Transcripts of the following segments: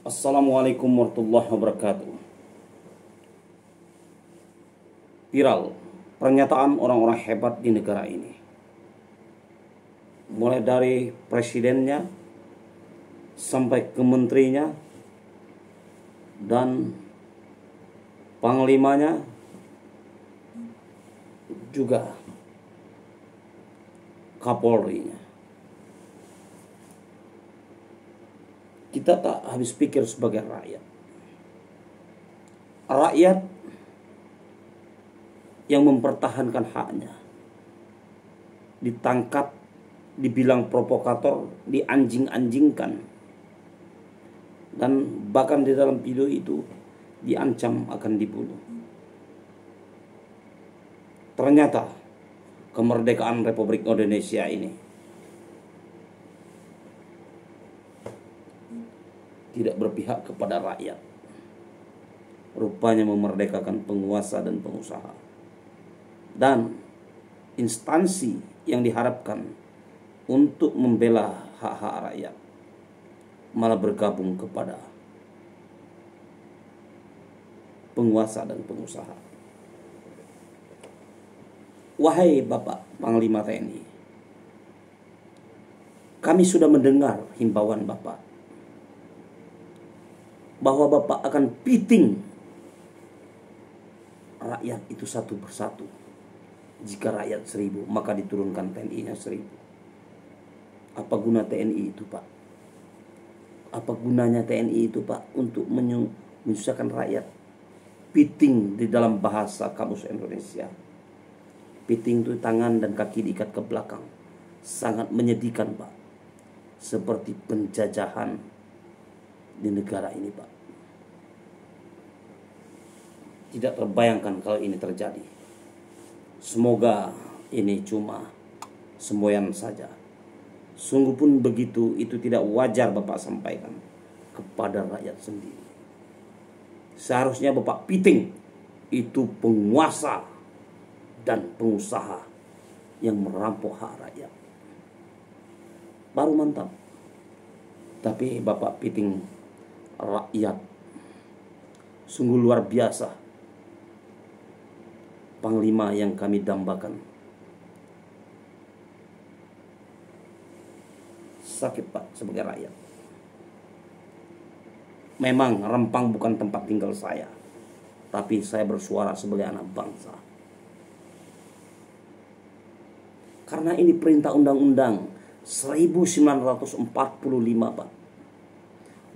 Assalamualaikum warahmatullahi wabarakatuh. Viral pernyataan orang-orang hebat di negara ini, mulai dari presidennya sampai ke menterinya dan panglimanya, juga Kapolrinya. Kita tak habis pikir sebagai rakyat. Rakyat yang mempertahankan haknya ditangkap, dibilang provokator, dianjing-anjingkan, dan bahkan di dalam video itu diancam akan dibunuh. Ternyata kemerdekaan Republik Indonesia ini tidak berpihak kepada rakyat. Rupanya memerdekakan penguasa dan pengusaha. Dan instansi yang diharapkan untuk membela hak-hak rakyat malah bergabung kepada penguasa dan pengusaha. Wahai Bapak Panglima TNI, kami sudah mendengar himbauan Bapak bahwa Bapak akan piting rakyat itu satu persatu. Jika rakyat 1000, maka diturunkan TNI-nya 1000. Apa guna TNI itu, Pak? Apa gunanya TNI itu, Pak? Untuk menyusahkan rakyat. Piting di dalam bahasa Kamus Indonesia. Piting itu tangan dan kaki diikat ke belakang. Sangat menyedihkan, Pak. Seperti penjajahan di negara ini, Pak. Tidak terbayangkan kalau ini terjadi. Semoga ini cuma semboyan saja. Sungguh pun begitu, itu tidak wajar Bapak sampaikan kepada rakyat sendiri. Seharusnya Bapak piting itu penguasa dan pengusaha yang merampok hak rakyat. Baru mantap. Tapi Bapak piting rakyat. Sungguh luar biasa Panglima yang kami dambakan. Sakit, Pak, sebagai rakyat. Memang Rempang bukan tempat tinggal saya, tapi saya bersuara sebagai anak bangsa. Karena ini perintah undang-undang 1945, Pak,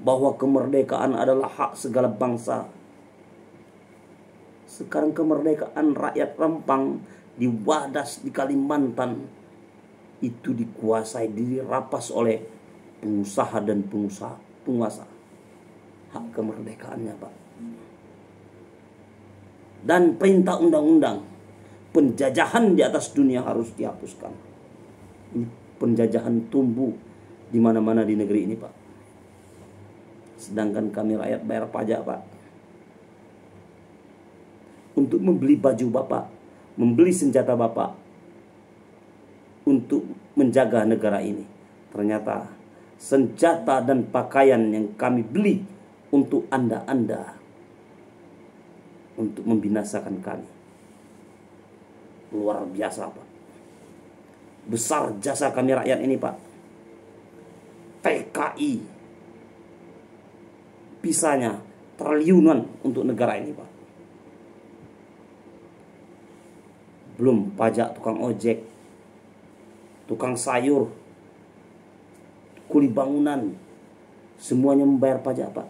bahwa kemerdekaan adalah hak segala bangsa. Sekarang kemerdekaan rakyat Rempang di Wadas, di Kalimantan itu dikuasai, dirapas oleh pengusaha dan penguasa. Hak kemerdekaannya, Pak. Dan perintah undang-undang penjajahan di atas dunia harus dihapuskan. Ini penjajahan tumbuh di mana-mana di negeri ini, Pak. Sedangkan kami rakyat bayar pajak, Pak. Untuk membeli baju Bapak, membeli senjata Bapak, untuk menjaga negara ini. Ternyata senjata dan pakaian yang kami beli untuk Anda untuk membinasakan kami. Luar biasa, Pak. Besar jasa kami rakyat ini, Pak. TKI bisanya triliunan untuk negara ini, Pak. Belum pajak tukang ojek, tukang sayur, kuli bangunan, semuanya membayar pajak, Pak.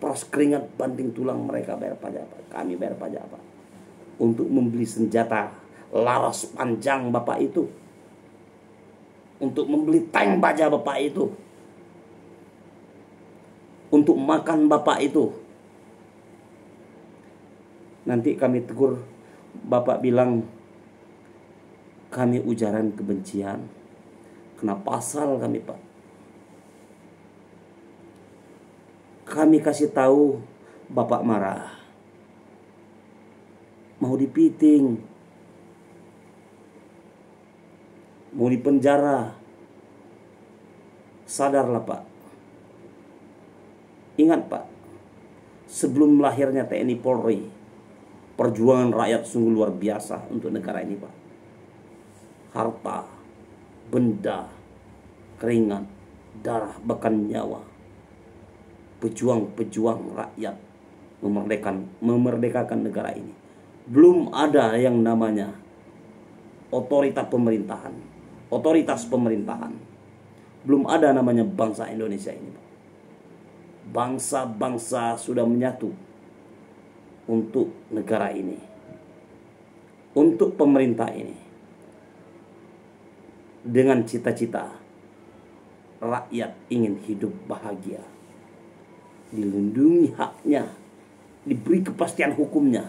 Pros keringat banting tulang mereka bayar pajak, Pak. Kami bayar pajak, Pak. Untuk membeli senjata laras panjang Bapak itu, untuk membeli tank baja Bapak itu, untuk makan Bapak itu. Nanti kami tegur, Bapak bilang kami ujaran kebencian. Kena pasal kami, Pak. Kami kasih tahu, Bapak marah. Mau dipiting, mau dipenjara. Sadarlah, Pak. Ingat Pak, sebelum lahirnya TNI Polri, perjuangan rakyat sungguh luar biasa untuk negara ini Pak. Harta, benda, keringat, darah, bahkan nyawa. Pejuang-pejuang rakyat memerdekakan negara ini. Belum ada yang namanya otoritas pemerintahan. Belum ada namanya bangsa Indonesia ini Pak. Bangsa-bangsa sudah menyatu untuk negara ini, untuk pemerintah ini, dengan cita-cita rakyat ingin hidup bahagia, dilindungi haknya, diberi kepastian hukumnya.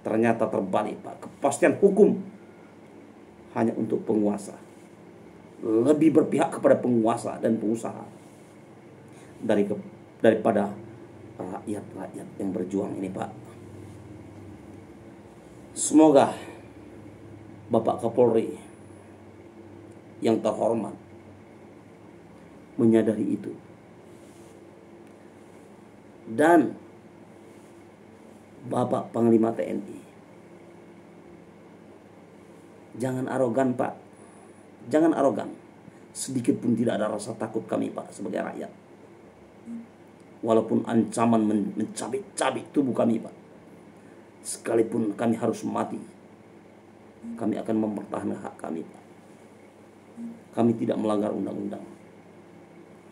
Ternyata terbalik Pak, kepastian hukum hanya untuk penguasa, lebih berpihak kepada penguasa dan pengusaha daripada rakyat yang berjuang ini Pak. Semoga Bapak Kapolri yang terhormat menyadari itu, dan Bapak Panglima TNI jangan arogan Pak, jangan arogan. Sedikit pun tidak ada rasa takut kami Pak sebagai rakyat. Walaupun ancaman mencabik-cabik tubuh kami Pak, sekalipun kami harus mati, kami akan mempertahankan hak kami Pak. Kami tidak melanggar undang-undang.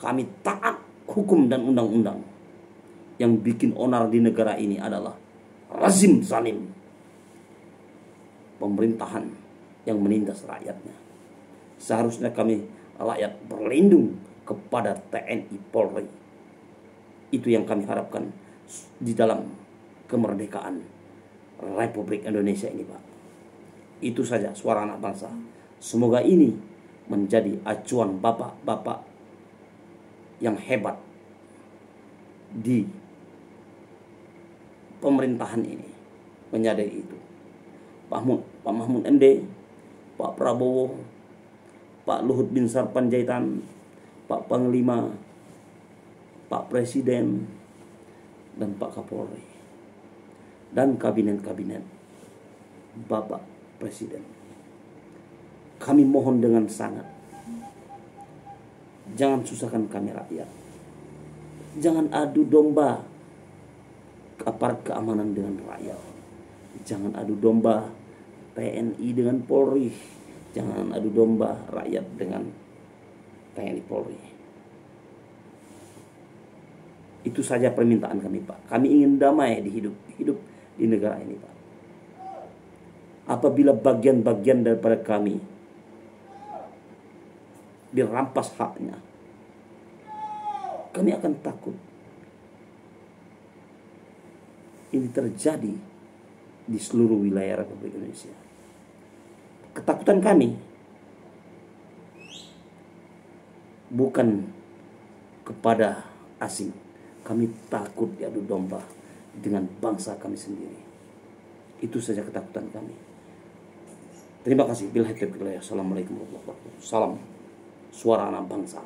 Kami taat hukum dan undang-undang. Yang bikin onar di negara ini adalah rezim zalim, pemerintahan yang menindas rakyatnya. Seharusnya kami rakyat berlindung kepada TNI Polri. Itu yang kami harapkan di dalam kemerdekaan Republik Indonesia ini Pak. Itu saja suara anak bangsa. Semoga ini menjadi acuan bapak-bapak yang hebat di pemerintahan ini, menyadari itu. Pak Mahfud MD, Pak Prabowo, Pak Luhut bin Sarpanjaitan, Pak Panglima, Pak Presiden, dan Pak Kapolri, dan kabinet-kabinet Bapak Presiden. Kami mohon dengan sangat, jangan susahkan kami rakyat. Jangan adu domba aparat keamanan dengan rakyat. Jangan adu domba TNI dengan Polri. Jangan adu domba rakyat dengan TNI Polri. Itu saja permintaan kami Pak. Kami ingin damai di hidup di negara ini Pak. Apabila bagian-bagian daripada kami dirampas haknya, kami akan takut. Ini terjadi di seluruh wilayah Republik Indonesia. Ketakutan kami bukan kepada asing. Kami takut diadu domba dengan bangsa kami sendiri. Itu saja ketakutan kami. Terima kasih. Assalamualaikum warahmatullahi wabarakatuh. Salam suara anak bangsa.